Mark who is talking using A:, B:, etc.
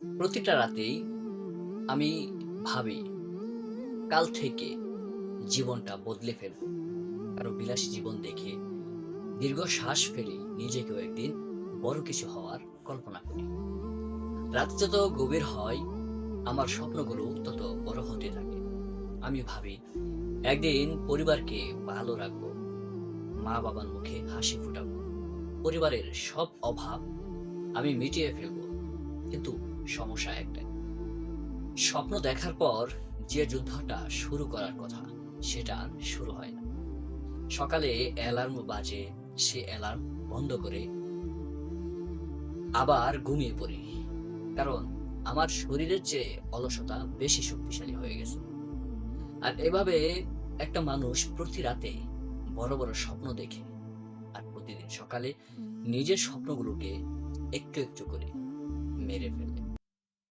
A: প্রতিটা রাতেই আমি ভাবি কাল থেকে জীবনটা বদলে ফেলবো। কারো বিলাসী জীবন দেখে দীর্ঘ শ্বাস ফেলি, নিজেকেও একদিন বড় কিছু হওয়ার কল্পনা করি। রাত যত গভীর হয় আমার স্বপ্নগুলো তত বড় হতে থাকে। আমি ভাবি একদিন পরিবারকে ভালো রাখবো, মা বাবার মুখে হাসি ফুটাবো, পরিবারের সব অভাব আমি মিটিয়ে ফেলবো। কিন্তু সমস্যা একটাই, স্বপ্ন দেখার পর যে যুদ্ধটা শুরু করার কথা সেটা আর শুরু হয় না। সকালে অ্যালার্ম বাজে, সে অ্যালার্ম বন্ধ করে আবার ঘুমিয়ে পড়ি। কারণ আমার শরীরের চেয়ে অলসতা বেশি শক্তিশালী হয়ে গেছে। আর এভাবে একটা মানুষ প্রতি রাতে বড় বড় স্বপ্ন দেখে, আর প্রতিদিন সকালে নিজের স্বপ্নগুলোকে একটু একটু করে মেরে ফেলে।